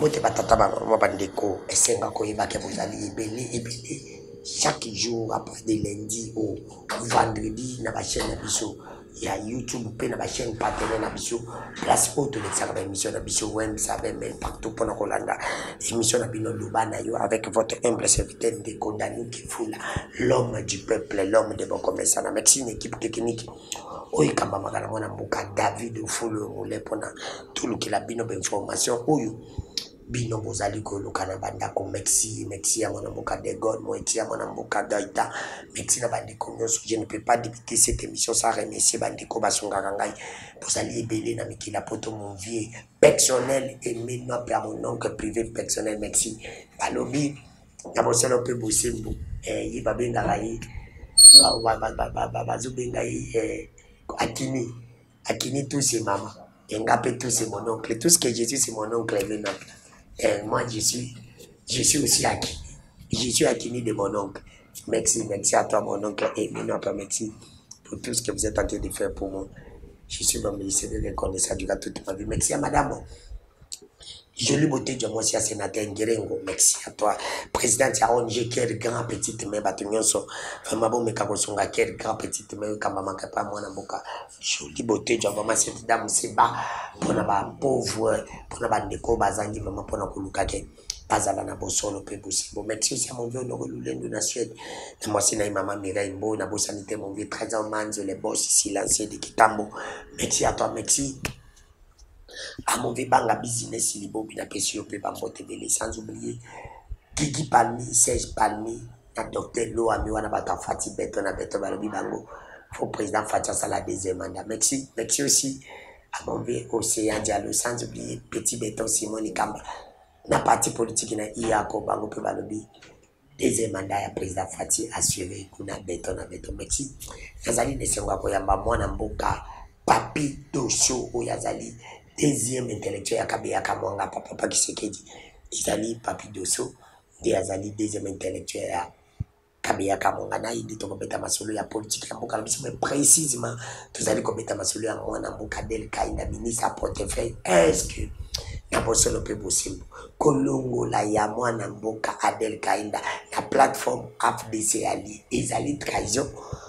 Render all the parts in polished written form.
Mote batata maman bandeko esenga koyeba ke bozali ebele chaque jour après de lundi au vendredi na ba chaîne na biso ya YouTube pe na ba chaîne partenaire na biso place auto de ça émission na biso wem ça même partout pour Kolanda émission na bino lobana yo avec votre humble serviteur de Kodani Kifula l'homme du peuple l'homme de bon commerçant merci une équipe technique oyo kamba magana mwana mbuka David Fulu mule pona tout le qui la bino information oyo bino bozali kolukana bandako merci à mon amboka de God merci à mon amboka Daita merci na bandiko nyonso je ne peux pas débuter cette émission sans remercier bandiko basonga ngai bozali ebele na mikila poto mon vieux personnel et maintenant par mon oncle privé personnel merci balobi na boselo pe bosembo yi babenga ngai bazobenga yi akini tous c'est maman et ngape tous c'est mon oncle tout ce que Jésus c'est mon oncle maintenant. Moi, je suis aussi Akini. Je suis Akini de mon oncle. Merci à toi, mon oncle. Et maintenant, merci pour tout ce que vous êtes en train de faire pour moi. Je suis vraiment de reconnaissance durant toute ma vie. Merci à madame. Jolie beauté de moi, sénateur Ngerengo. Merci à toi. Président Tiaronje, quel grand petit main, Batunyoso. Vraiment bon, mais Kabosonga, quel grand petit main, Kamama Kapa, moi, Namboka. Jolie beauté de moi, cette dame, c'est bas. Pour la pauvre, pour la bandeko, Bazangi, maman, pour la Koulukake. Bazala na bosolo pe possible. Merci aussi à mon vieux Norolulendo na Suède. Et moi, c'est maman Mireille Mbo, na sanité, mon vieux 13 ans, Manzo, les boss ici, lancé de Kitambo. Merci à toi, merci. À mon banga business il est bien apprécié au peuple en sans oublier Kiki Palmi, Serge Palmi, la docteur Lo Amiwana Bata Fati Beto na Beto Balobi Bango, faux président Fatia Sala deuxième mandat. Merci aussi à mon vieux Océan Diallo, sans oublier Petit Beto Simon Ikamba, na parti politique na Iako Bango pe Balobi. Deuxième mandat ya président Fati assuré kuna Beto na Beto. Merci. Yazali Nesenga Koyamba Mwana Mboka, Papi Dosso Oyazali. Deuxième intellectuel ya Kabea Kamwanga papa Kisekedi Izali Papi Dosso de Azali deuxième intellectuel ya Kabea Kamwanga na indi to kobeta masolo ya politique ya mboka mais précisément tozali kobeta masolo ya mwana mboka Del Kainda ministre à portefeuille est-ce que na bosolo pe bosimbo kolongo la ya mwana mboka Adel Kainda la plateforme FDC ali ezali trahison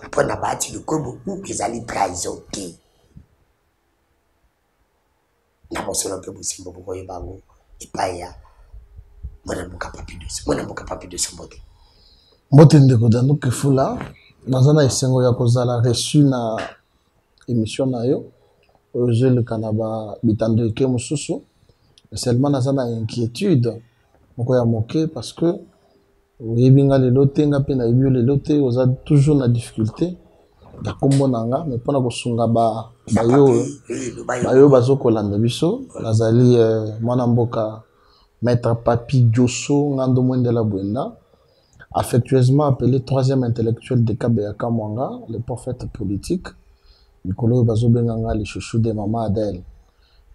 pour na bati le kobo ou ezali trahison qui na bosolo pe bosimbo bokoye bango ipaya mwana mboka Papi Dosso mbote ndeko dano Kifula nazana esengo ya kozala reçu na émission na yo oje le kanaba bitando eke mususu seulement nazana inquiétude moko ya moke parce que oyebinga lelo tenga pe na ebio lelo te oza toujours na difficulté ya kombo nanga mais pona kosunga bayo bazokolanda biso nazali mwana mboka maître Papi Dosso ngando mwendela bwenda affectueusement appelé troisième intellectuel de Kabea Kamwanga le prophète politique mikolo bazobenganga le chouchou de maman Adèle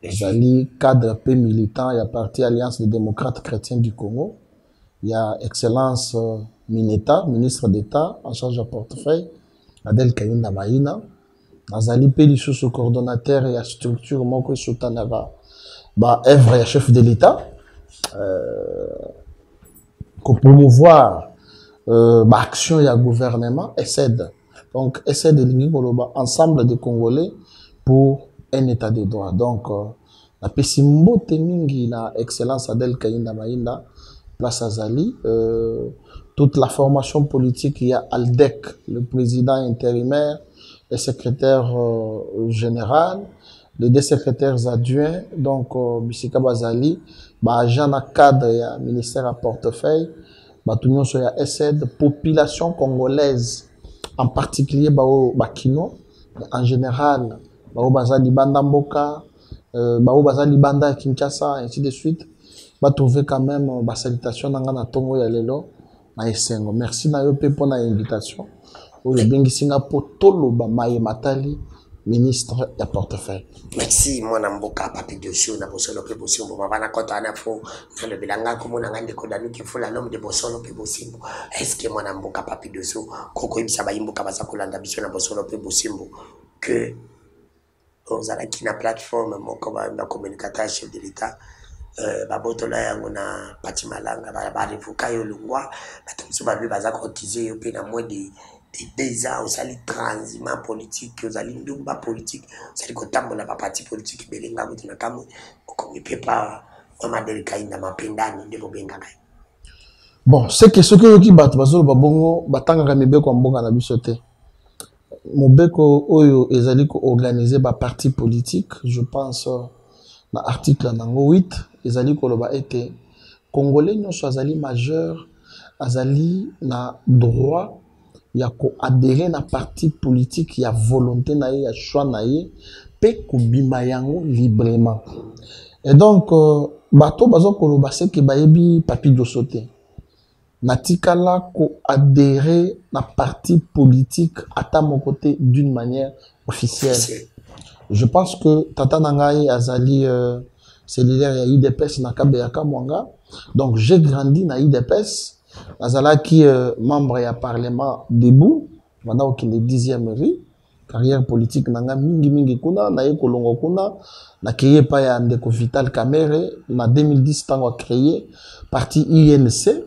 nazali cadre pe militant ya parti Alliance des démocrates chrétiens du Congo. Il y a excellence Mineta ministre d'État en charge de portefeuille Adèle Kainda Maïna nazali pe lisusu coordonnateur et structure moko soutanaka ba œuvre ya chef de l'État ko promouvoir ba action ya gouvernement ESSED donc ESSED lingi koloba ensemble des Congolais pour un état de droit donc la pesimbote mingi na excellence Adèle Kainda Maïna place Azali toute la formation politique il y a Aldec le président intérimaire le secrétaire général, les deux secrétaires adjoints, donc Bisika Bazali, agent à cadre, ministère à portefeuille, tout le monde sur ESSED, population congolaise, en particulier Bakino, en général, Bazali Banda Mboka, Bazali Banda Kinshasa, ainsi de suite, trouver quand même une salutation dans la Tongo Yalelo, na Esengo. Merci na yo pe pour l'invitation. Le bengi Singapour Toloba Maye Matali ministre ya portefeuille. Merci mon amboka Papi Dosso na bosolo pe bosimbo mabana kota na fo na le bilanga ko na ngande ko danu ki fula l'homme de bosolo pe bosimbo. Est-ce que mon amboka Papi Dosso koko ibisa ba imboka basa kolanda biso na bosolo pe bosimbo que aux ala qui na plateforme moko ba communicateur chef de l'État babotola yango na Pati Malanga ba revoka yo longwa batomso ba lui baza cotiser yo pe na moins de 2 ans osali transiment politique osali ndumba politique osali kotambola ba parti politique belenga kuti na kamwe okomi pepa mama delika inda mapendani ndeko benga kai. Bon, c'est que ce que yoki bat bazolo babongo batanga mibeko mbonga na biso te. Mobeko oyo ezali ko organiser ba parti politique, je pense na article nango 8 ezali ko loba ete congolais nyonso azali majeur azali na droit ya ko adhérer na parti politique ya volonté na ye ya choix na ye pe kubima yango librement. Et donc bato bazo ko loba c'est que bayebi papi dosote natikala ko adhérer na parti politique à mon côté d'une manière officielle. Je pense que Tata Nangaye Azali cellulaire ya IDPS na Kabeyaka Mwanga. Donc j'ai grandi na IDPS. Azala qui membre ya parlement debout pendant qu'il est 10e rue. Carrière politique nanga mingi kuna na ekolongo kuna na créé pa ya ndeko Vital Kamerhe na 2010 tango créé parti INC.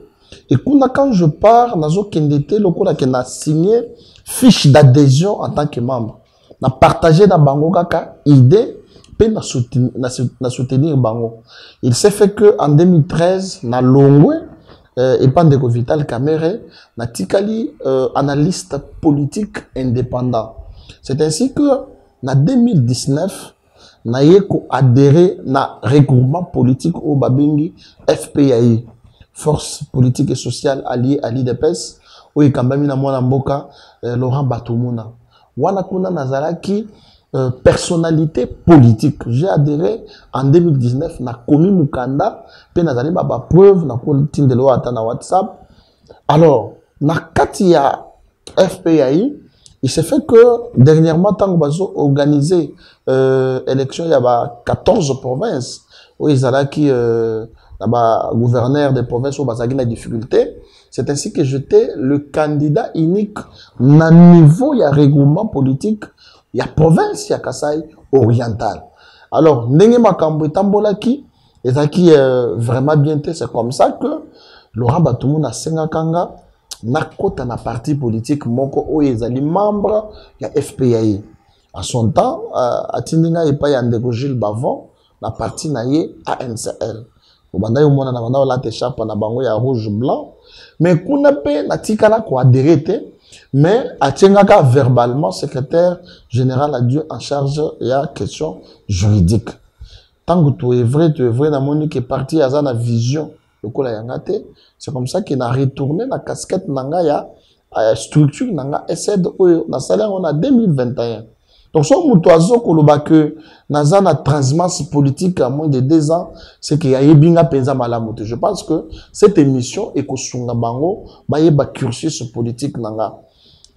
Et quand je pars, nazo kendete lokola ke na signé fiche d'adhésion en tant que membre. Na partagé na bango kaka idée pe na soutenir bango. Il s'est fait que en 2013 na Longwe et Pandeko Vital Kamerhe na tikali analyste politique indépendant. C'est ainsi que na 2019 na yeko adhéré na regroupement politique au Babingi FPAI. Force politique et sociale alliée à l'IDPS, où il kambami na mwana mboka Laurent Batumuna. Wana kuna nazalaki personnalité politique. J'ai adhéré en 2019 na Komi Mukanda, pe nazali ba preuve na ko tindelo ata na WhatsApp. Alors, na katia FPAI, il s'est fait que dernièrement tant bazo organisé élection il y a 14 provinces où ils allaient gouverneur des provinces où bazagi na difficulté. C'est ainsi que j'étais le candidat unique na niveau ya regroupement politique ya province ya Kasai oriental. Alors ndenge makambo etambolaki ezaki vraiment bien te, c'est comme ça que Laurent Batumuna senga kanga na kota na parti politique moko oyo ezali membre ya FPAI. À son temps atindinga epa ya ndeko Gilles Bavon na parti na ye ANCL. Obanda yo mona na banda la te chapa na bango ya rouge blanc, mais kuna pe na tikala ko adhérer te, mais atiengaka verbalement secrétaire général adjoint en charge ya question juridique. Tant que tu es vrai na moni que parti aza na vision lokola yangate, c'est comme ça qu'il a retourné la casquette nanga ya structure nanga SED oyo na salaire on a 2021. Donc, si on a que dans la transhumance politique à moins de 2 ans, c'est qu'il y a Ebinga Penza Malamote. Je pense que cette émission est que Sunga Bango, ba cursus politique nanga.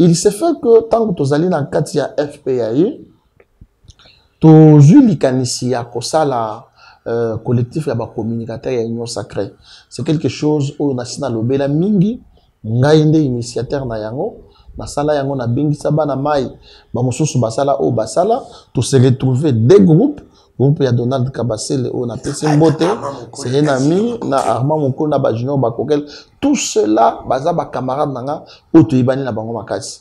Il s'est fait que tant que tu allé dans le cadre de FPAI, tu as eu l'icanissi à la collectif ya ba communicateur ya union sacrée. C'est quelque chose où national obela mingi, ngainde initiateur na yango. Basala yango na bingisa bana mai ba mosusu basala o basala to se retrouver des groupes groupe ya Donald Kabasele o na pesi mbote c'est un ami na Armand Moko na ba junior ba kokel tout cela baza ba camarade nanga o to ibani na bango makasi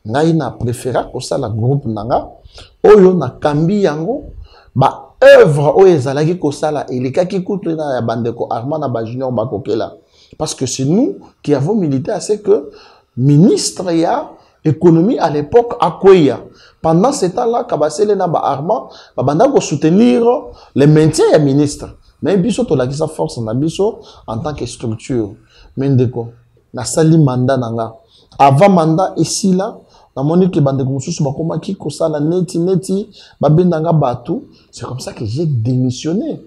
ngai na préféra ko sala groupe nanga oyo na kambi yango ba œuvre o ezalaki ko sala elikaki kutu na ya bandeko Armand na ba junior ba kokela parce que c'est nous qui avons milité à ce que ministre ya économie à l'époque à Kouya. Pendant ce temps-là, Kabasele na ba Armand, banda ko soutenir le maintien ya ministre. Mais biso to la sa force na biso en tant que structure. Mendeko na sali mandat nanga. Avant mandat ici là, na monique bande ko mususu bakoma ki ko sala neti babendanga batu. C'est comme ça que j'ai démissionné.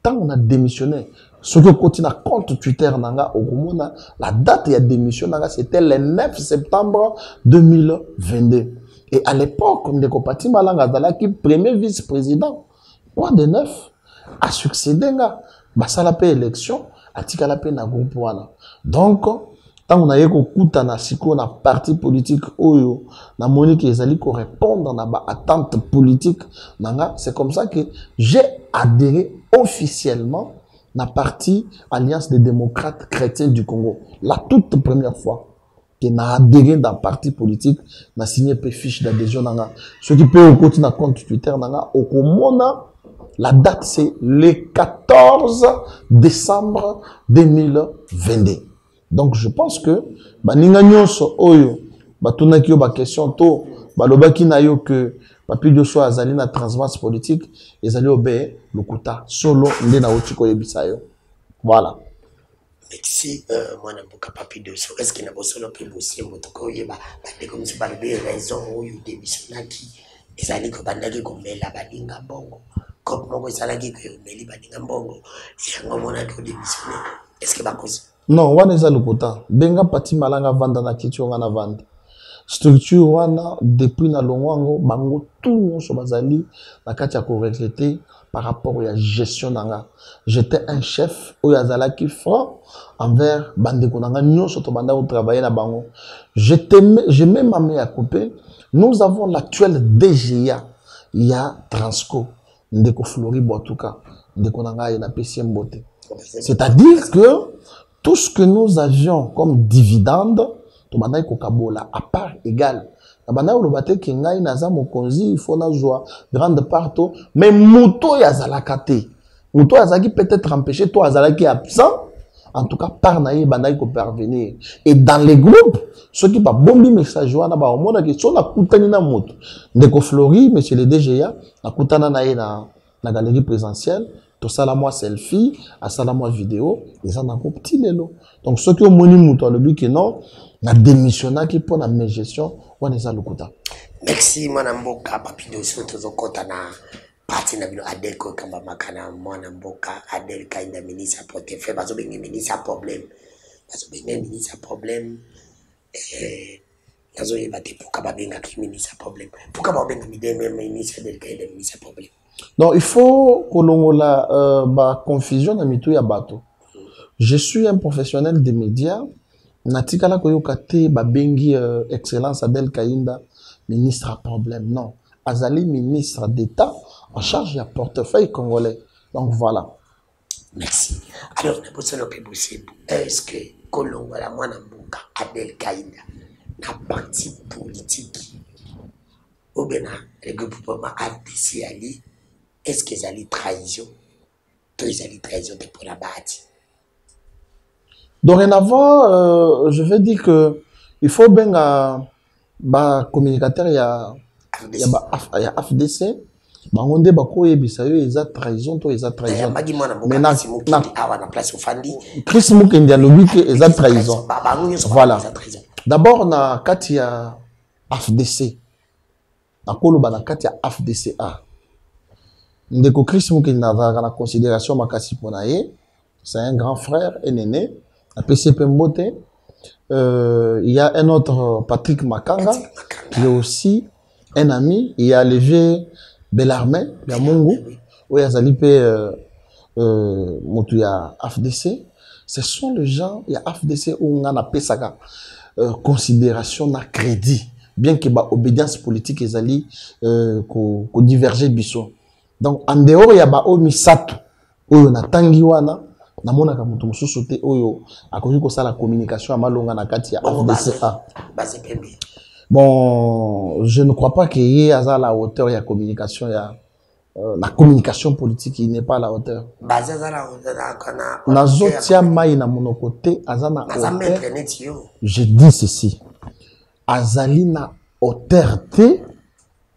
Tant on a démissionné, ce que continue à compte Twitter nanga okumona la date de démission nanga c'était le 9 septembre 2022 et à l'époque Ndeko Pati Malanga Zala qui premier vice-président quoi de neuf a succédé nga basala pe élection atikala pe na groupe wana donc tant on a yeko kuta na siko na parti politique oyo na monique ezali ko répondre na ba attente politique nanga c'est comme ça que j'ai adhéré officiellement na parti Alliance des démocrates chrétiens du Congo. La toute première fois que na adhéré dans parti politique, na signé pe fiche d'adhésion nanga. Ce qui peut au côté na compte Twitter nanga, au komona, la date c'est le 14 décembre 2022. Donc je pense que baninga nyonso oyo batunaki yo ba question to balobaki na yo que papi Joshua azali na transverse politique ezali obé lokuta solo nde na otiko yebisa yo. Voilà. Merci moi na mboka papi Joshua est-ce que na bosolo pe bosie motoko yeba bande comme si balobé raison oyo démissionnaki ezali ko bandaki ko mela baninga bongo comme moko ezalaki ko meli baninga bongo yango mona ko démissionner est-ce que bakosi non wana eza lokuta benga pati malanga vanda na kitio ngana vanda structure wana depuis na longwango bango tout nyonso bazali na kati ya ko regretter par rapport à la gestion nanga. J'étais un chef oyo azalaki franc envers bandeko nanga nyonso to banda au travailler na bango. Je mets ma main à couper. Nous avons l'actuel DGA, il y a Transco, ndeko Flori Boatuka, ndeko nanga na PCM Bote. C'est-à-dire que tout ce que nous avions comme dividende, to banda ko kabola à part égale. Nabana ou le bate ki ngai naza mokonzi il faut na joie grande parto mais muto ya zalakate muto azaki peut-être empêché toi azalaki absent en tout cas par naïe banaï ko parvenir et dans les groupes ceux qui pas bombi message wana ba omona ki so na kutani na moto ndeko Flori monsieur le DGA na kutana naïe na galerie présentielle to sala moi selfie à sala moi vidéo et ça na ko petit lelo donc ceux qui ont moni muto le but que non na démissionna qui pour la gestion on est à l'okuta. Merci mwana mboka papi Joshua tozokota na parti na bino Adel ko kamba makana mwana mboka Adel kainda ministre portefeuille bazo bengi ministre problème nazo yeba te pour kaba benga ki ministre problème pour kaba benga mideme ministre Adel kainda ministre problème non il faut kolongola ba confusion na mitu ya bato. Je suis un professionnel des médias. Natikala koyoka te babengi excellence Adel Kainda ministre à problème non azali ministre d'État en charge du portefeuille congolais donc voilà. Merci. Alors na bosolo pe possible est-ce que kolongo la mwana mboka Adel Kainda na parti politique ou bien le gouvernement ADC ali est-ce que ezali trahison to ezali trahison de pour la bâti. Dorénavant, je vais dire que il faut bien ba communicateur il y a AFDC bangonde bako yebisa yo eza trahison to eza trahison mais na place ofandi Chris Mukendi alobi ke eza trahison voilà d'abord na kati ya AFDC nakoloba na kati ya AFDCA ndeko Chris Mukendi na considération makasi pona ye c'est un grand frère et aîné. À PCP Mbote, il y a un autre Patrick Makanga, qui est aussi un ami. Il y a Léger Bellarmé, il y a Mungu, où il y a Zalipe Motuya AFDC. Ce sont les gens, il y a AFDC où on a appelé ça considération na crédit. Bien que bah obédience politique ils allaient ko diverger biso. Donc en dehors il y a bah omisato où on a tangiwana. Namona ka mutu mususu te oyo akoki ko sala communication amalonga na kati ya AFDCA. Bon, je ne crois pas qu'il y ait à la hauteur ya communication ya la communication politique il n'est pas à la hauteur. Nazotia mai na monoko te azana hauteur. Je dis ceci. Azali na hauteur te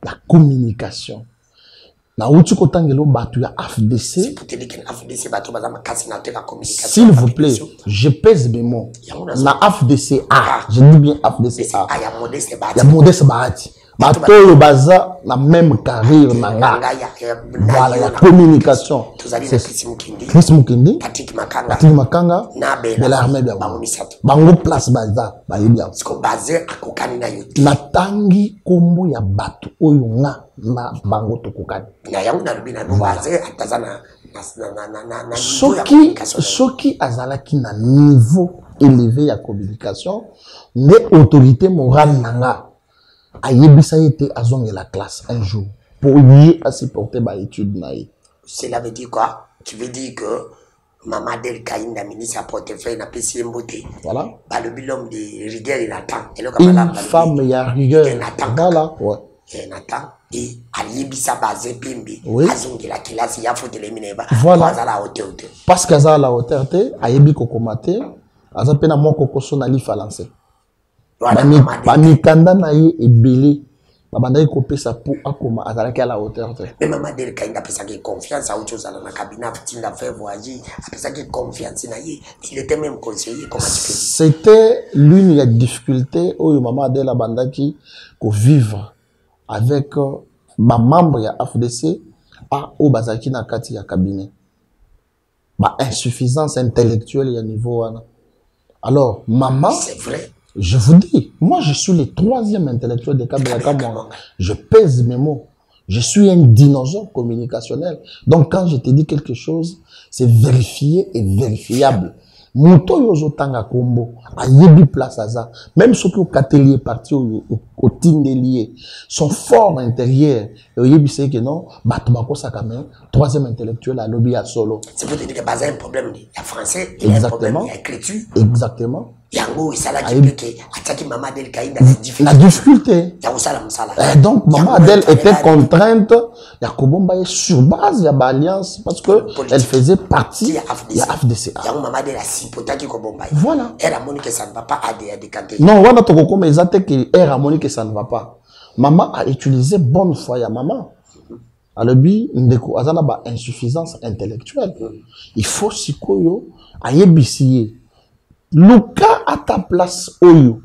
la communication. Na uti kotangelo batu ya AFDC. S'il vous plaît, je pèse mes mots. Na AFDCA, je dis bien AFDCA. Ya Modeste Bahati. Bato yo baza la même carrière nanga. Voilà la communication. Chris Mukendi, Patrick Makanga, Bellarmé bien. Bango place baza, ba yebia. Natangi kombo ya bato oyo nga na bango tokokani. Soki azalaki na niveau élevé ya communication, mais autorité morale nanga. Ayebisa été azonge la classe un jour pour lui à supporter ba étude naïe. Cela veut dire quoi? Tu veux dire que Maman Adèle Kainda, ministre à portefeuille, n'a pas si mboté. Voilà. Bah, le bilan de rigueur, il attend. Une femme, il y a rigueur. Voilà, ouais. Il attend. Et Alibisa Bazé Pimbi, oui. Azongila Kilasi, Yafo de l'Emineba, voilà. À la hauteur. Parce qu'à la hauteur, Ayebi Kokomate, Azapena Moko Kosonali Falancé. Bamikanda Naye et Bélé. Babanda kopé sa pour akoma azalaki à la hauteur. Mais maman Adèle Kainda a sa confiance à autre chose dans le cabinet, il a fait voyager, a sa confiance il était même conseiller. C'était l'une des difficultés où maman Adèle Abandaki ko vivre avec ma membre ya AFDC à au bazaki na kati ya cabinet. Ba insuffisance intellectuelle ya niveau wana. Alors maman, c'est vrai. Je vous dis, moi je suis le 3e intellectuel de Kabila Kamara. Je pèse mes mots. Je suis un dinosaure communicationnel. Donc quand je te dis quelque chose, c'est vérifié et vérifiable. Moto yozo tanga kombo, a yebi place à ça. Même ceux qui ont atelier parti au tindelier sont forts intérieurs. Et yebi c'est que non, batumako ça quand même, 3e intellectuel à lobby à solo. C'est pour te dire que il y a un problème, il y a français, il y a un problème, il y a écriture. Exactement. Yango et ça là qui attaque maman Adèle Kainda la difficulté. Donc maman Adèle était contrainte ya kobomba sur base ya alliance parce que elle faisait partie ya AFDCA. Yango maman Adèle a sipotaki kobomba. Voilà. Elle a montré que ça ne va pas à décanter. Non, wana toko mais exact que elle a montré que ça ne va pas. Maman a utilisé bonne foi ya maman. Alobi ndeko azana ba insuffisance intellectuelle. Il faut sikoyo ayebisiye. Luka à ta place oyo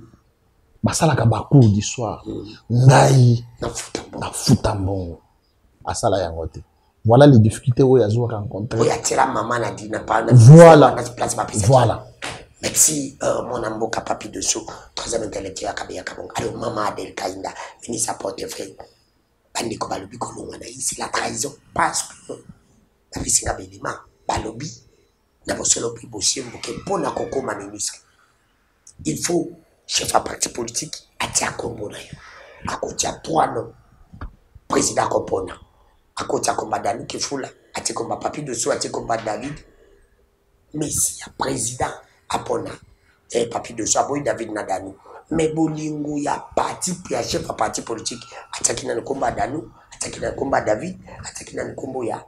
basala ka ba cours du soir ngai na futambongo asala yangote. Voilà les difficultés où yazo rencontrer. Voilà. Voilà. Merci mon amboka papi dessous 3e intellectuel à Kabila Kabong. Alors maman Adèle Kainda ministre à portefeuille bandi ko balobi ko longwana ici la trahison parce que la bisinga belima balobi. Il faut, chef à parti politique, à Kombo. À côté de 3 noms, président Kompona. À côté de combat Danou qui fout là, à côté combat Papi Dessous, à côté combat David. Mais si y a président Apona, et Papi Dessous, à David Nadanou. Mais Bolingo, il y a parti, puis à chef à parti politique, à côté de combat Danou, à côté de combat David, à côté de combat, il y a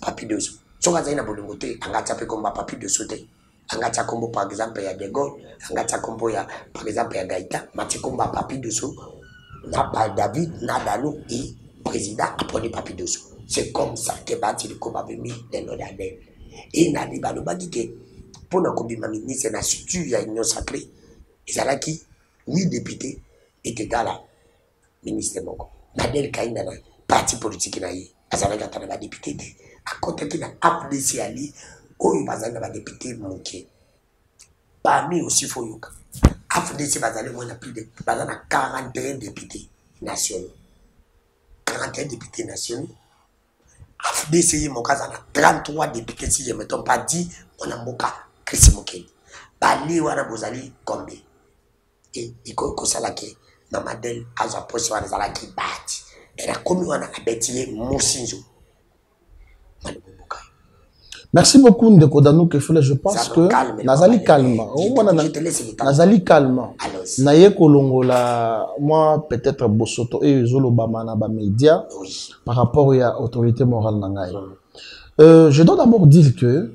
Papi Dessous. So kazaina bolongote angata pe komba papi de sauter angata kombo par exemple ya De Gaulle angata kombo ya par exemple ya Gaïta mati komba papi de sou na pas David na Danou et président appelé papi de sou c'est comme ça que bati le komba bemi de l'odadel et na di balo bagi ke pour na kobima ministre na structure ya union sacrée ezalaki 8 députés et égal à ministre moko Adèle Kainda na parti politique na yi azalaka tana ba député à côté de la AFDC Ali, où il va y avoir des députés manqués. Parmi aussi, il faut que AFDC va aller moins plus de 41 députés nationaux. 41 députés nationaux. AFDC, il y a 33 députés, si je ne me trompe pas, dit, on a moka Christ Moké. Bali, on a bozali combien. Et il faut que ça là, Maman Adèle a sa poste, on a qui bâti. Elle a commis, on a bâti Moussinzo. Merci beaucoup Ndeko Danou Kefule. Je pense que Nazali calme. Nazali calme. Naye Kolongola, moi peut-être Bosoto et Zolo Bamana ba média par rapport à autorité morale nangai. Je dois d'abord dire que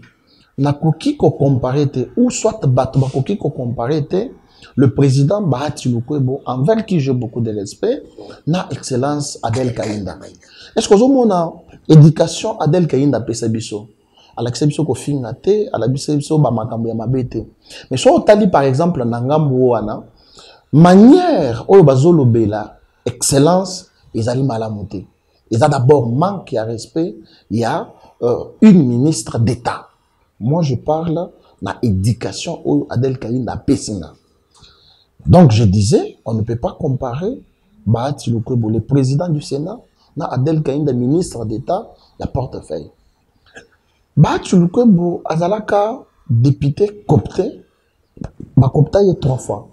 na koki ko comparer ou soit batba koki ko comparer le président Bahati Lukwebo envers qui j'ai beaucoup de respect na excellence Adèle Kainda. Est-ce que vous avez éducation Adèle Kainda Pesabiso? À l'exception ko fingate, à l'exception ba makambo ya mabete. Mais so tali par exemple na ngambo wana manière oyo bazolo bela excellence ezali malamuté. Ils ont d'abord manque à respect, il y a une ministre d'État. Moi je parle na éducation oyo Adèle Kainda Pesina. Donc je disais, on ne peut pas comparer Bahati Lukwebo, le président du Sénat, na Adèle Kainda ministre d'État, la portefeuille. Bahati Lukwebo azalaka député copté, ba copta y 3 fois.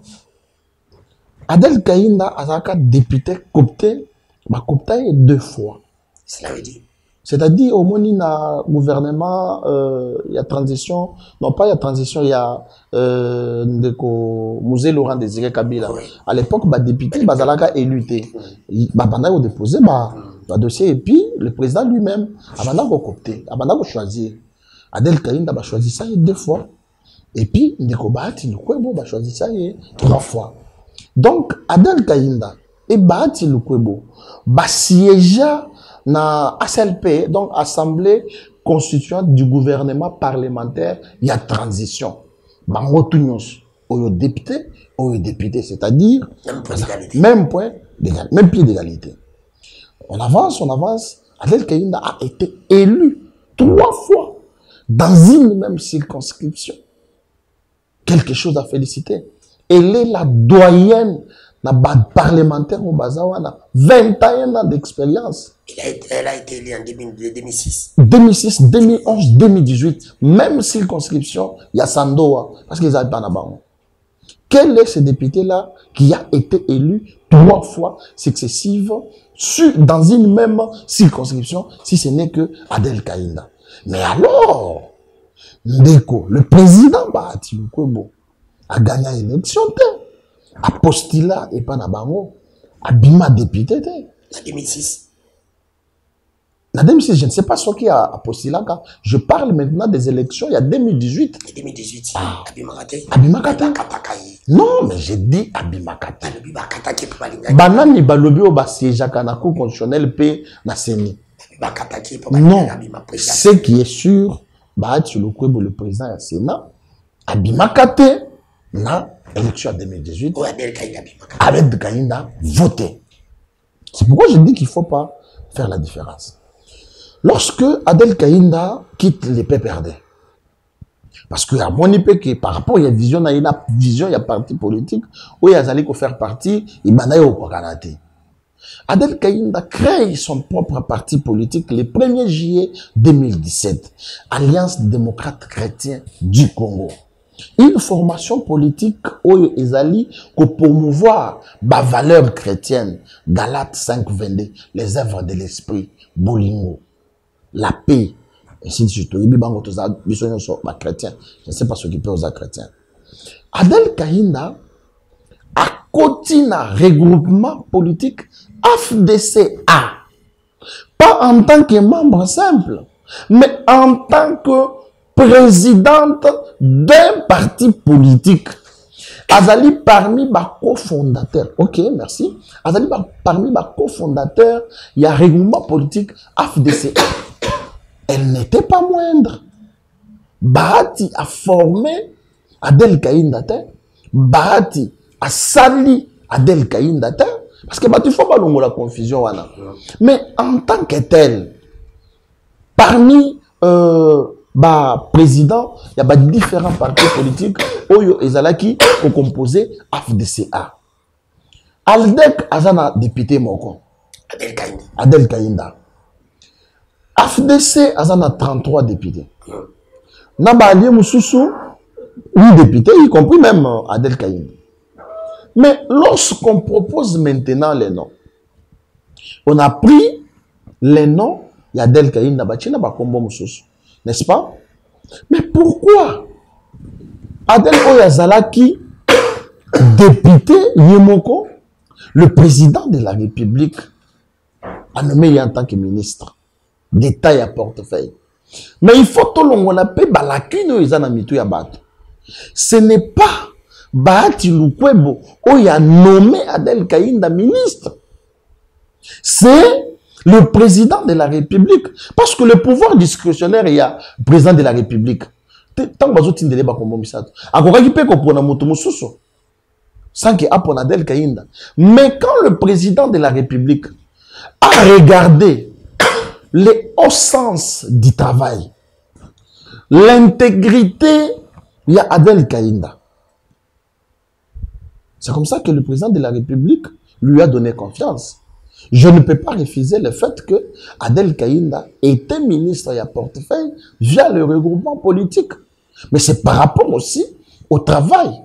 Adèle Kainda azalaka député copté, ba copta y 2 fois. Cela veut dire C'est-à-dire, au moins, il y a gouvernement, il y a transition, non pas il y a transition, il y a Musée Laurent Désiré Kabila. Oui. À l'époque, bah, député, Bazalaka élu. Bah, pendant qu'il déposé, bah, dossier, et puis, le président lui-même, avant qu'on copter, avant qu'on choisir. Adel Kaïnda, bah, choisi ça 2 fois. Et puis, Ndeko Bahati Lukwebo, bah, choisi ça 3 fois. Donc, Adel Kaïnda et Bahati Lukwebo, bah, siégea na ASLP, donc Assemblée constituante du gouvernement parlementaire, il y a transition. Bango Tunyos, au député, c'est-à-dire, même point d'égalité, même pied d'égalité. On avance. Adel Kaïnda a été élu 3 fois dans une même circonscription. Quelque chose à féliciter. Elle est la doyenne parlementaire au Bazawana. 21 ans d'expérience. Elle a été élue en 2006. 2006, 2011, 2018. Même circonscription, il y a Sandoa. Parce qu'ils n'avaient pas là-bas. Quel est ce député-là qui a été élu 3 fois successives dans une même circonscription, si ce n'est que Adel Kaïnda? Mais alors, Ndeko, le président Bahati Lukwebo, a gagné l'élection, a postulé et pas Nabango, a bima député. En 2006. En 2006, je ne sais pas ce qui a postulé. Je parle maintenant des élections, il y a 2018. En 2018, Abimakate. Abimakate. Non, mais j'ai dit Abimakate. Banani balobi o basiéjaka na cour constitutionnelle pe na seni. Non, ce qui est sûr, Bahati Lukwebo, le président du Sénat, Abimakate na élection en 2018. Adel Kaïnda voté. C'est pourquoi je dis qu'il ne faut pas faire la différence. Lorsque Adel Kaïnda quitte les PPRD, parce que à mon épée que par rapport il y a vision, il y a parti politique où il y a allé faire partie, il m'a au Kanate. Adel Kaïnda crée son propre parti politique le 1er juillet 2017, Alliance démocrate chrétien du Congo. Une formation politique où ils allaient promouvoir la valeur chrétienne, Galates 5:22, les œuvres de l'esprit, Bolingo, la paix, ainsi de suite. Je ne sais pas ce qui peut aux chrétiens. Adel Kaïnda a continué un regroupement politique AFDCA. Pas en tant que membre simple, mais en tant que présidente d'un parti politique. Azali parmi les cofondateurs. Ok, merci. Azali parmi les cofondateurs, il y a un regroupement politique AFDCA. Elle n'était pas moindre. Bahati a formé Adel Kaïnda. Bahati a sali Adel Kaïnda. Parce que il faut pas la confusion. Mais en tant que tel, parmi président, il y a différents partis politiques qui ont composé AFDCA. Aldec Azana député Moko. Adel Kaïnda. AFDC Azana 33 députés. Nabali Moussoussou, 8 députés, y compris même Adel Kaïnda. Mais lorsqu'on propose maintenant les noms, on a pris les noms d'Adel Kaïnda, Bachina Bakombo Moussoussou. N'est-ce pas? Mais pourquoi Adel Oyazalaki, député Yemoko, le président de la République, a nommé en tant que ministre d'État et à portefeuille. Mais il faut tout le monde appeler Balakino Izanamitu Yabato. Ce n'est pas Bahati Lukwebo qui a nommé Adel Kaïnda ministre. C'est le président de la République. Parce que le pouvoir discrétionnaire, il y a le président de la République. Tant que vous avez des comme Misato. Encore qu'il peut comprendre Motomosuso. Sans qu'il y ait Adel Kaïnda. Mais quand le président de la République a regardé les hauts sens du travail, l'intégrité, il y a Adel Kaïnda. C'est comme ça que le président de la République lui a donné confiance. Je ne peux pas refuser le fait que Adel Kaïnda était ministre et à portefeuille via le regroupement politique. Mais c'est par rapport aussi au travail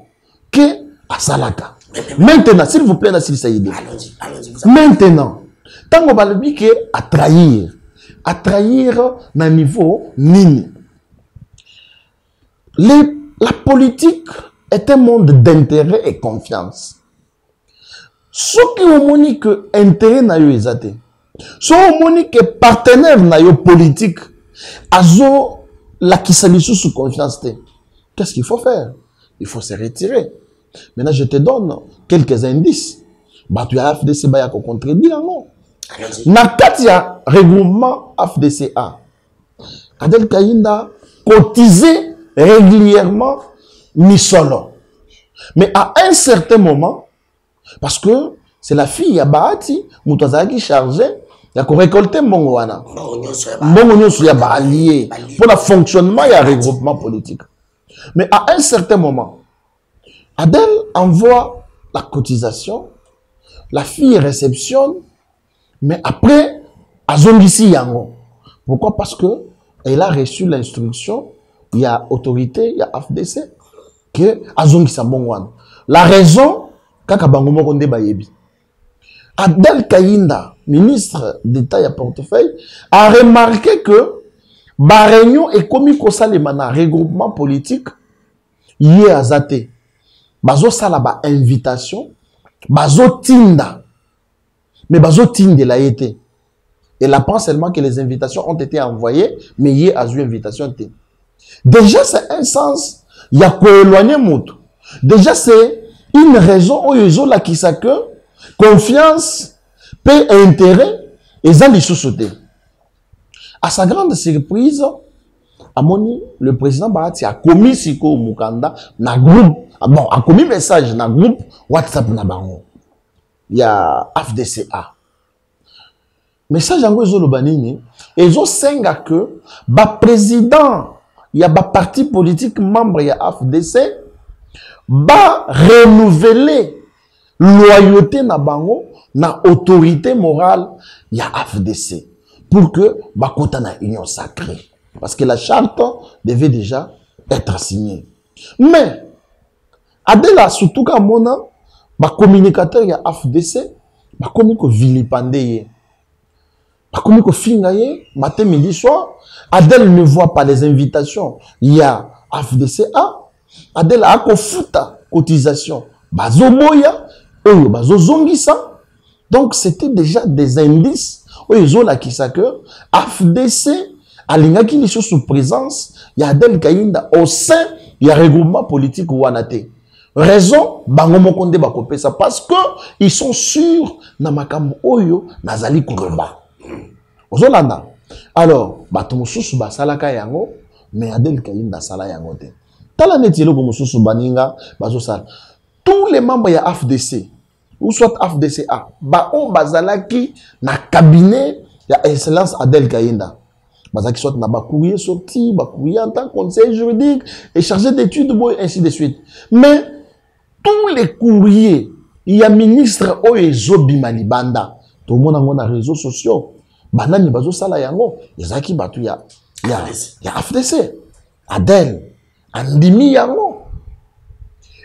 que à Salaka. Maintenant, s'il vous plaît, Nassir Saïdi. Maintenant, tant qu'on va le dire à trahir, à trahir na niveau nini. La politique est un monde d'intérêt et confiance. Ce qui est que intérêt na yo ezate. Ce qui est partenaire na yo politique, azo la kisalisu sous confiance te. Qu'est-ce qu'il faut faire? Il faut se retirer. Maintenant, je te donne quelques indices. Bah, tu as FDC, bah, il y a qu'on contredit, non? Na katia regroupement FDCA. Adel Kayinda cotisé régulièrement ni solo. Mais à un certain moment, parce que c'est la fille à Bahati, Moutazaki chargé, il y a qu'on récolter Mbongoana. Mbongoana sur ya allié pour le fonctionnement et le regroupement politique. Mais à un certain moment, Adel envoie la cotisation, la fille réceptionne, mais après, Azongisi Yango. Pourquoi? Parce que elle a reçu l'instruction, il y a autorité, il y a FDC, que Azongisa Mbongwana. La raison, Kakabangomo Konde Bayebi. Adel Kayinda, ministre d'État et portefeuille, a remarqué que la réunion est commis au Salemana, regroupement politique, yé azate. Bazo salaba invitation, bazo tinda. Mais bazo tinde la été. Elle apprend seulement que les invitations ont été envoyées, mais yé a eu invitation. Déjà, c'est un sens, il y a quoi éloigner moutou. Déjà, c'est une raison où ils ont la qui que confiance, paix et intérêt, et ça les sous-sauter. À sa grande surprise, Amoni, le président Bahati a commis Siko Mukanda na groupe, bon, a commis message na groupe WhatsApp na bango. Il y a FDCA. Message en gros banini et ils ont senga que ba président, il y a ba parti politique membre il y a FDC ba renouveler loyauté na bango na autorité morale il y a FDC pour que ba kota na union sacrée. Parce que la charte devait déjà être signée. Mais, Adela, surtout quand mona, ma communicateur y a FDC, ma communique vilipandé, ma communique fingaye, matin, midi, soir. Adel ne voit pas les invitations. Il y a FDCA. Adel a kofuta cotisation. Bazo boya, bazo zongisa. Donc, c'était déjà des indices. Ils ont la kisaka, FDC. Alingaki les choses sous présence, il y a Adel Kayinda au sein, il y a regroupement politique ou anate. Raison, bango mokonde bakope ça parce que ils sont sûrs na makambo oyo nazali kureba. Ozolanda. Alors, bato mususu basalaka yango, mais Adel Kayinda sala yango te. Tala netilo ko mususu baninga bazo sala. Tous les membres ya FDC ou soit FDCA, ba on bazalaki na cabinet ya excellence Adel Kayinda. Qui soit na courrier sorti, courrier en tant que conseil juridique, et chargé d'études, et ainsi de suite. Mais, tous les courriers, il y a ministre Oezo Bimalibanda, tout le monde a des réseaux sociaux, banani bazo sala yango, ezaki batu ya FDC, Adel, Andimi yango.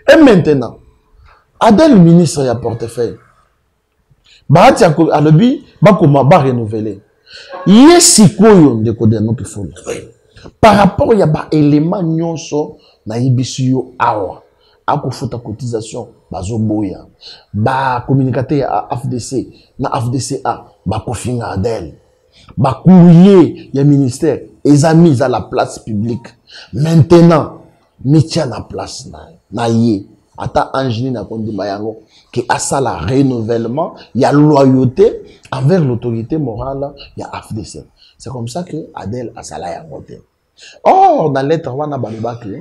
Et maintenant, Adel ministre ya portefeuille, Bahati a lobby, bakoma ba renouveler. Yesi koyo ndeko de no kifula. Par rapport ya ba élément nyonso na yibisiyo awa. Akufuta cotisation bazo boya. Ba communicateur ya FDC na FDCA ba kofinga Adel. Ba courrier ya ministère les amis à la place publique. Maintenant, métier na place na yé. Ata Angéline na kondi mayango qui a ça la renouvellement, il y a loyauté envers l'autorité morale, il y a FDC. C'est comme ça que Adel a ça la yangote. Or, dans lettre wana balobaki,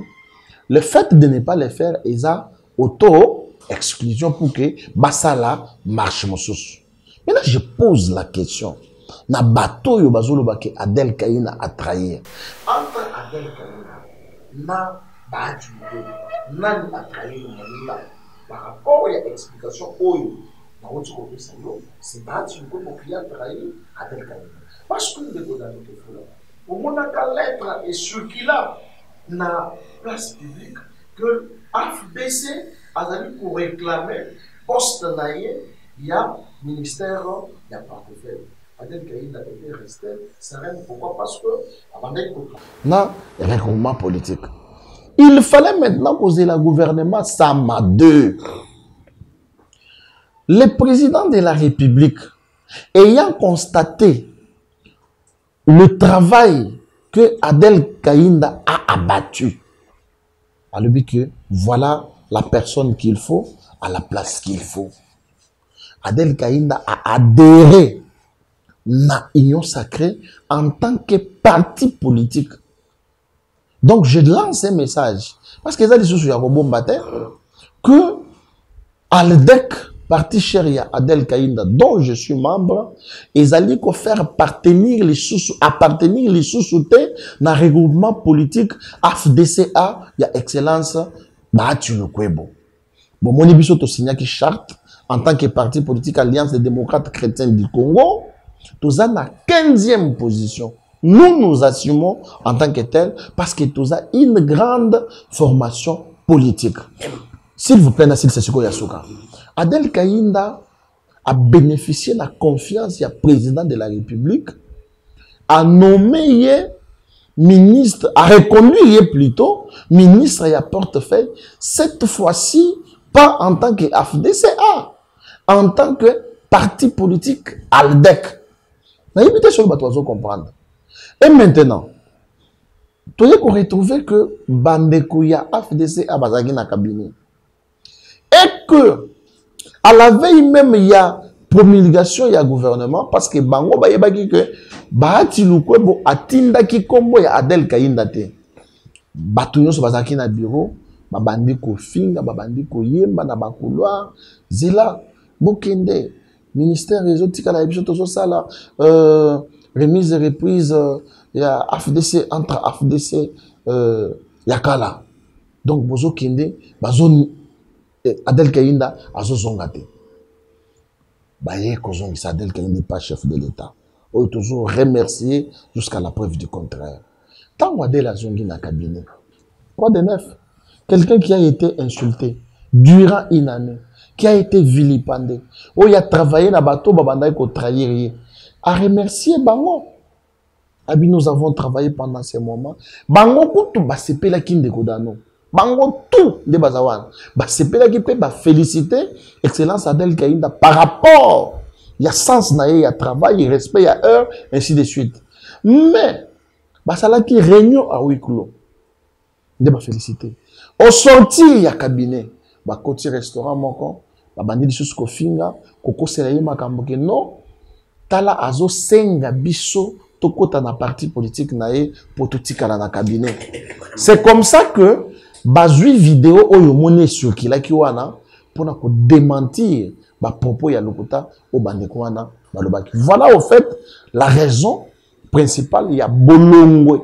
le fait de ne pas le faire est à auto-exclusion pour que basala marche mosus. Maintenant, je pose la question. Na bateau yo bazolo baki Adel Kayinda a trahir. Entre Adel Kayinda na Bahati Nani a trahi par rapport à l'explication Oyo, c'est Bahati qui a trahi Adel Kayinda. Parce que nous devons pour mon lettre est circulaire dans la place publique que FDC a d'aller pour réclamer poste naïe, il y a ministère, il y a portefeuille. Adel Kaïda était resté sereine. Pourquoi? Parce que non, regroupement politique. Il fallait maintenant poser le gouvernement Sama 2. Le président de la République, ayant constaté le travail que Adel Kaïda a abattu, a dit que voilà la personne qu'il faut à la place qu'il faut. Adel Kaïda a adhéré à l'Union sacrée en tant que parti politique. Donc je lance un message parce que ça dit sur que Aldec, parti chéria Adel Kaïda, dont je suis membre, ils allaient faire appartenir les sous-soutés dans le regroupement politique AFDCA, il y a excellence, Bahati Lukwebo. Bon, mon émission to signé qui charte en tant que parti politique Alliance des démocrates chrétiens du Congo, tous en la 15e position. Nous assumons en tant que tel parce que tous a une grande formation politique. S'il vous plaît, Nassil Sessiko Yasuka. Adel Kaïda a bénéficié de la confiance du président de la République, a nommé ministre, a reconduit plutôt ministre et à portefeuille, cette fois-ci, pas en tant que AFDCA, en tant que parti politique ALDEC. Mais évitez sur le bateau comprendre. Et maintenant, tu as retrouvé que Bandekouya AFDCA Bazagi na cabinet. Et que, à la veille même, il y a promulgation, il y a gouvernement, parce que Bango ba yebaki que Bahati Lukwebo atindaki kombo ya Adel Kaïda te. Batuyo so bazaki na bureau, babandi ko finga, babandi ko yemba na bakouloir, zela bokende ministère réseau tika la biso tozo sala remise et reprise ya AFDC entre AFDC yakala. Donc bozo kende bazo Adel Kaïda azo zongate. Baye kozongi sa Adel Kaïda n'est pas chef de l'État. On est toujours remercié jusqu'à la preuve du contraire. Tant Adel a zongi na cabinet. Quoi de neuf? Quelqu'un qui a été insulté durant une année, qui a été vilipendé, où il a travaillé na bateau babanda ko trahir, a remercié Bango. Abi nous avons travaillé pendant ces moments. Bango kutu basepela kinde kodano. Bango tout de bazawan. Basepela ki pe ba féliciter excellence Adel Kaïda par rapport il y a sens na il y a travail, il y a respect, il y a heure, ainsi de suite. Mais basala ki réunion à huis clos. De ba féliciter. Au sorti il y a cabinet, ba côté restaurant moko, ba bandi lisusu ko finga, koko selaye makambo ke non. Tala azo senga biso tokota na parti politique nae pour tout tikala na cabinet. C'est comme ça que bazui vidéo oyo moné sur ki la ki wana pour na ko démentir ba propos ya lokuta o bandeko wana balobaki. Voilà au fait la raison principale, il y a bolongwe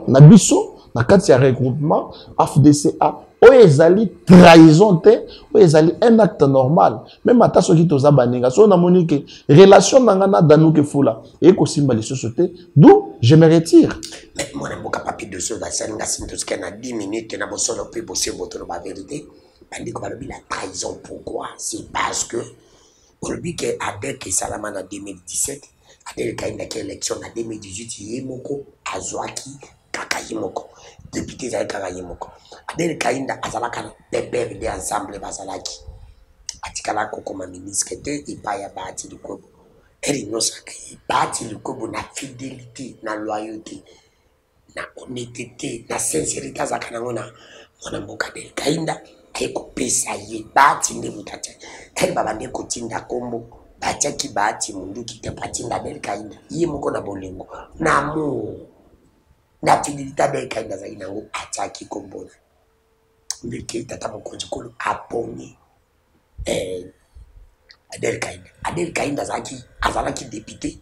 na biso na kati ya regroupement AFDCA o ezali trahison te o ezali un acte normal. Même ata soki toza baninga so na monique relation nanga na danuke fula et ko simba les sociétés, d'où je me retire. Mais moi n'aime pas papier de choses ça nga sim tout ce qu'on a 10 minutes na bosolo pe bosser boto la vérité. Bandi ko balobi la trahison. Pourquoi? C'est parce que aujourd'hui que Adel qui Salama en 2017, Adel Kaïda qui élection en 2018 yemoko azwaki kakayimoko député za kakayimoko. Adel Kaïda azalaka pépère de ensemble bazalaki atikala ko comme ministre te ipaya Bahati Lukwebo eri nosaka Bahati Lukwebo na fidélité na loyauté na honnêteté na sincérité zakana ngona mwana mboka Adel Kaïda eko pesa ye Bahati nde mutata eri babande kotinda kombo batiaki Bahati munduki te patinda Adel Kaïda ye moko na bolingo na amour na fidélité Adel Kaïda zaina ngo ataki kombona mbiki tata mokonzi kolo aponi Adel Kaïda azalaki député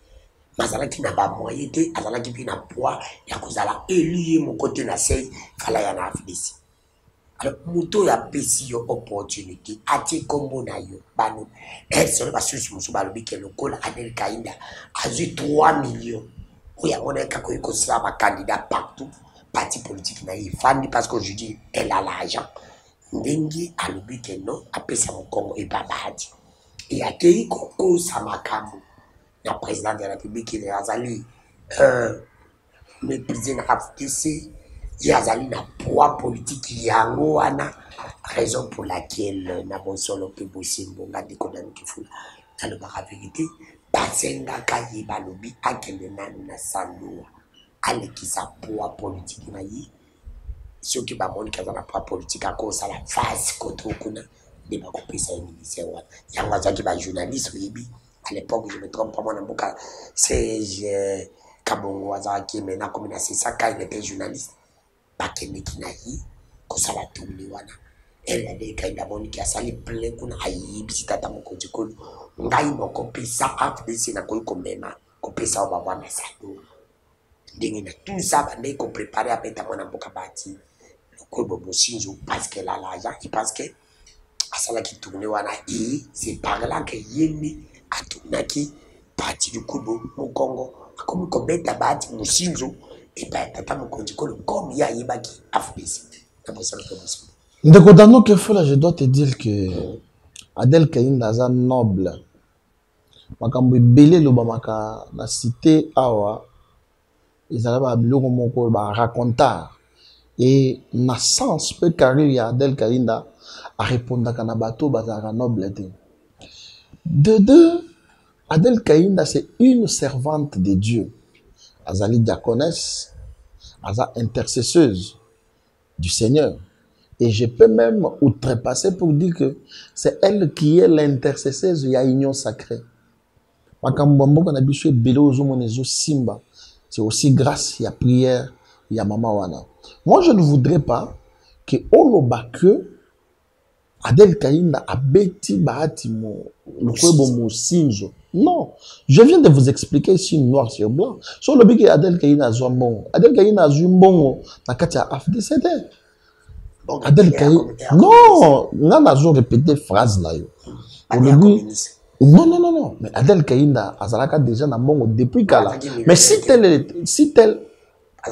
mazalaki na ba moyen te azalaki pi na poids ya kozala élu mon côté na sei fala ya na afdisi. Alors muto ya pesi yo opportunité ati kombo na yo bano solo basusu musu balobi ke lokola Adel Kaïda azui 3 millions oya on ka ko sala candidat partout parti politique na fandi parce qu'aujourd'hui elle a l'argent ndengi alobi ke non apesa mon Congo et pas Bahati et akei koko sa makambo le président de la République, il est Azali, méprisé na FDC, il y a Azali na poids politique, yango wana, raison pour laquelle na bon solo pe bosimbo nga découvert Kifula. Dans le bar vérité, basenga kayi balobi akende na salo, ale qui sa poids politique na yi. Ceux qui va montrer qu'ils ont la politique à cause de la phase contre kuna de ma copie ça ministère wa yanga za qui va journaliste oui à l'époque je me trompe pas moi n'amboka c'est kabongo za qui maintenant comme c'est ça quand il était journaliste pas que mikinayi ko sala tumli wana elle a des quand il a bon qui a sali plein kuna ayi bisita ta moko jikolo ngai moko pesa FDC na ko komema ko pesa ba ba na sado ndenge na tout ça bande ko préparer à peta mwana mboka bati parce qu'elle a l'argent, parce que à qui tourne wana et c'est par là que yemi a tourné qui parti du Kubo au Congo comme combien tabati musinzo et ben tata mokonzi comme ya yebaki afdesi na bosala ko bosala ndeko dano que faut là je dois te dire que Adel Kainda za noble makambo ebele lobamaka na cité awa ezala ba biloko moko ba racontar. Et na sens peu carré ya Adel Kainda a répondre à Kanabato bazara noble. De deux, Adel Kainda c'est une servante de Dieu. Azali diaconesse, Aza intercesseuse du Seigneur. Et je peux même outrepasser pour dire que c'est elle qui est l'intercesseuse de la union sacrée. C'est aussi grâce à la prière ya Mama Wana. Moi, je ne voudrais pas que Oloba que Adel Kainda a bêti bahati le kwebo mo sinzo. Non, je viens de vous expliquer ici noir sur blanc. Sur le bic Adel Kainda Zombon. Adel Kainda Zumbon na katia AFDCD. Adel Kainda. Non, on a répété phrase là yo. Non, non, non, non. Mais Adel Kainda Azalaka déjà na bongo depuis Kala. Mais si tel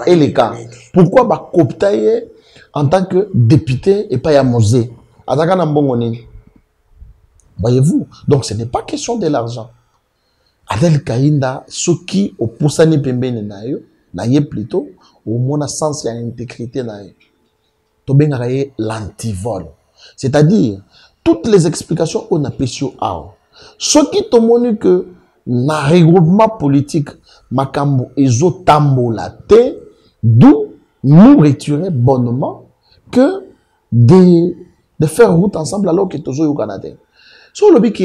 est le cas, pourquoi ba coopter en tant que député et pas ya Mosé? Azalaka na bongo nini? Voyez-vous? Donc ce n'est pas question de l'argent. Adel Kainda, ce qui au poussani pembeni na yo, na ye plutôt, au mona sens et intégrité na yo. To benga ye l'antivol. C'est-à-dire, toutes les explications on a pécho à ce qui te montre que na regroupement politique makambo ezo tambola te, d'où nous retirer bonnement que de faire route ensemble alors que tozo yo Canada. Sur le bique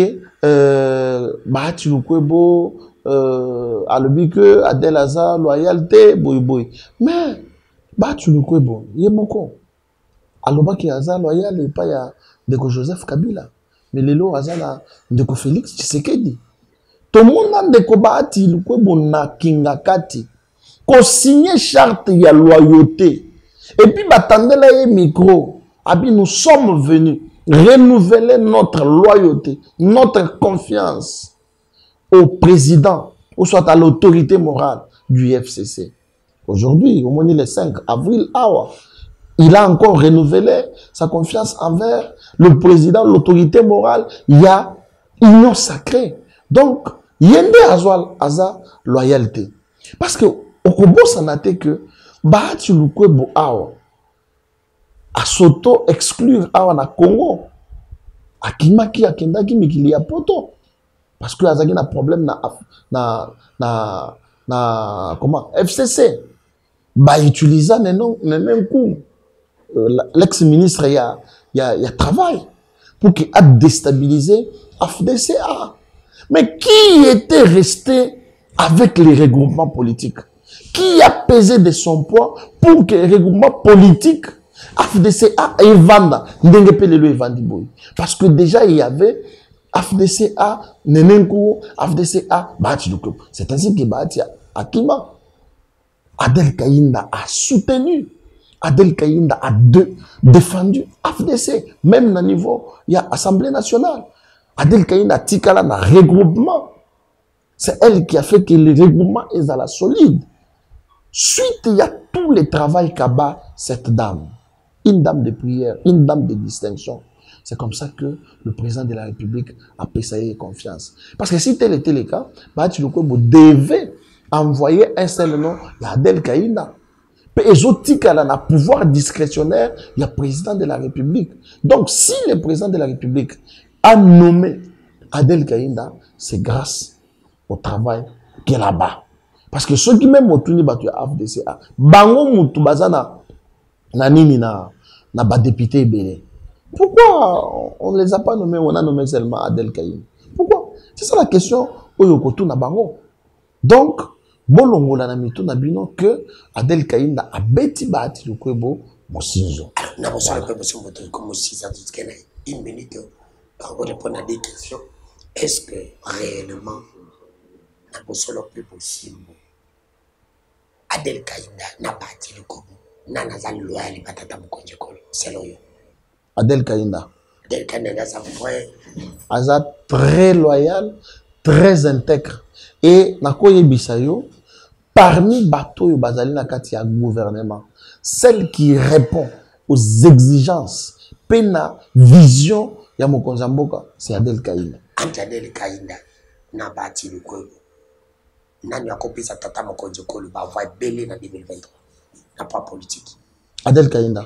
Bahati Lukwebo à le bique Adel Aza loyauté boy boy. Mais Bahati Lukwebo yemoko aloba ki Aza loyal et pas ya Ndeko Joseph Kabila. Mais lelo Aza na Ndeko Félix Tshisekedi. Tout le monde a Ndeko Bahati Lukwebo na kingakati ko signer charte ya loyauté. Et puis batandela ye micro. Abi nous sommes venus renouveler notre loyauté, notre confiance au président, ou soit à l'autorité morale du FCC. Aujourd'hui, au moins le 5 avril, il a encore renouvelé sa confiance envers le président, l'autorité morale. Il y a union sacrée. Donc, il y a une loyauté. Parce que, au Kobo, ça n'a été que, Bahati Lukwebo Awa, à s'auto-exclure à Congo. Akimaki akendaki mikili ya poto. Parce que Azaki na problème na comment FCC. Bah utilisa même coup l'ex-ministre y a travail pour qu'il a déstabilisé FDCA. Mais qui était resté avec les regroupements politiques? Qui a pesé de son poids pour que les regroupements politiques AFDCA et Vanda, parce que déjà il y avait AFDCA, Nenenko, AFDCA, Bahati Lukwebo. C'est ainsi que Bahati Akima, Adel Kainda a soutenu, Adel Kainda a défendu AFDC, même au niveau, il y a Assemblée nationale. Adel Kainda Tikala na regroupement. C'est elle qui a fait que le regroupement est à la solide. Suite, il y a tout le travail qu'a cette dame. Une dame de prière, une dame de distinction. C'est comme ça que le président de la République a payé confiance. Parce que si tel était le cas, Bahati Lukwebo devait envoyer un seul nom, Adel Kaïna. Et ils ont pouvoir discrétionnaire, il y a président de la République. Donc, si le président de la République a nommé Adel Kaïnda, c'est grâce au travail qui est là-bas. Parce que ceux qui même ont tenu battu à FDCA, bango mutu bazana na nini na ba député belé. Pourquoi on ne les a pas nommés, on a nommé seulement Adel Kaïnda? Pourquoi? C'est ça la question. Oyokotu na bango. Donc, bolongo la mitu na bino que Adel Kaïnda a beti Bahati Lukwebo mosinzo. Na bonsoir le monsieur comme si ça tout qu'elle une minute pour répondre à des questions. Est-ce que réellement na bonsoir le possible Adel Kaïnda na Bahati Lukwebo na nazali loyal batata mukonje kolo c'est loyo. Adel Kaïnda. Adel Kaïnda ça vrai. Azat très loyal, très intègre. Et nakoye bisayo parmi bateaux et bazali na kati ya gouvernement, celle qui répond aux exigences, pena vision ya mokonzi mboka, c'est Adel Kaïnda. Entre Adel Kaïnda na Bahati Lukwebo, nani akopesa tata mokonzi kolo ba voix belé na 2023. N'a pas politique. Adel Kaïnda.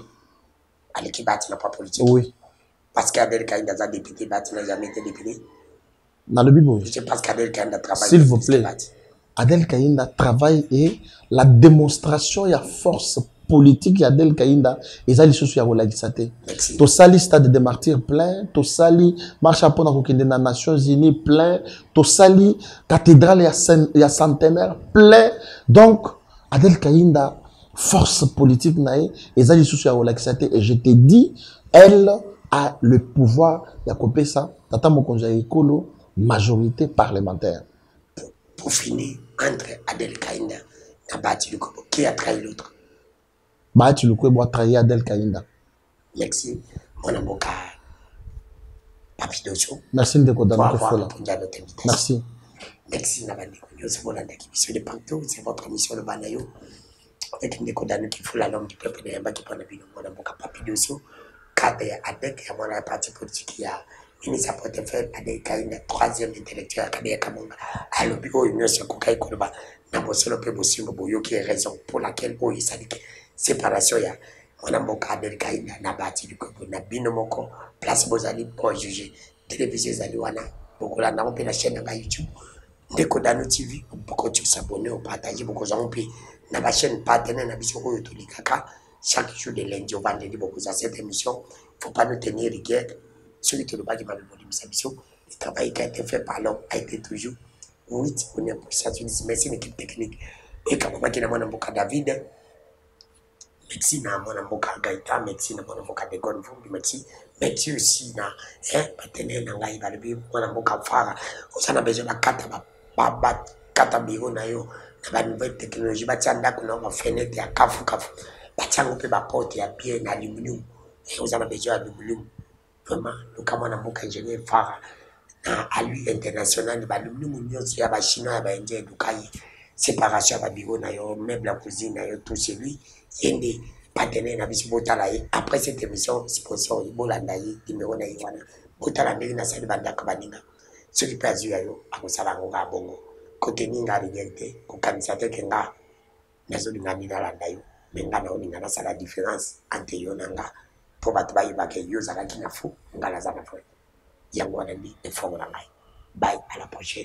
Aleki Bahati n'a pas politique. Oui. Parce qu'Adel Kaïnda a député, Bahati n'a jamais été député. Dans le Bible. Je sais pas qu'Adel Kaïnda travaille. S'il vous plaît. Adel Kaïnda travaille et la démonstration y a force politique y Adel Kaïnda et ça les choses ya relaxate. To sali stade des martyrs plein, to sali marche pour na kokende na Nations Unies plein, to sali cathédrale ya centenaire plein. Donc Adel Kaïnda force politique nae et ça les choses ya relaxate et je te dis elle a le pouvoir ya kopesa tata mokonzi ekolo majorité parlementaire. Pour finir, entre Adel Kaïnda et Bahati Lukwebo, qui a trahi l'autre? Bahati Lukwebo a trahi Adel Kaïnda. Merci, mon avocat Papi Dosso. Merci de pour avoir répondu à notre invitation. Merci. Merci, Nabandi. C'est mon mission de partout, c'est votre mission de Banayo. Avec une décodane qui fout la langue du peuple de Yamba qui prend la vie de mon avocat Papi Dosso. Cadre avec mon parti politique qui a. Ministre portefeuille Adel Kaïnda, troisième intellectuel Kadeya Kamanga, à l'objet Union Sokokai Koloba, n'a pas solo peu possible, Boyo qui est raison pour laquelle il s'est dit séparation ya. On a mon Adel Kaïnda, n'a Bahati Lukwebo, n'a binomoko, place Bozali pour juger, télévision Zaliwana, beaucoup là, n'a pas la chaîne à YouTube, Décodano TV, beaucoup de s'abonner, au partager, beaucoup de n'a pas chaîne partenaire, n'a pas de Kaka, chaque jour de lundi au vendredi, beaucoup à cette émission, faut pas nous tenir rigueur. Celui qui ne pas qui m'a demandé sa mission, le travail qui a été fait par l'homme a été toujours 8 ou 9 pour ça. Merci l'équipe technique. Et quand on a dit mon avocat David, merci à mon avocat Gaïta, merci à mon avocat de Gonvou, merci aussi à partenaire Nangaï Balibi, mon avocat Fara. On a besoin de 4 bureaux, na nouvelle technologie, batianda qu'on a fenêtre ya kafu, batiango pe ba porte ya bien aluminium. Et on a besoin d'aluminium. Vraiment, le Cameroun a beaucoup ingénieur phare à lui international, il y a des Chinois, des Indiens, des séparation, des bureaux, même la cuisine, tout c'est lui. Il y a des partenaires qui sont après cette émission, sponsor, il y a des numéros, il y a des ceux qui peuvent dire, à Bongo, côté Ninga, l'égalité, au Kanisate Kenga, mais on a mis dans la daïo, mais on a la différence entre Yonanga. Pour battre les gens qui n'ont pas de fou, on va les faire. Il y a un effort. Bye, à la prochaine.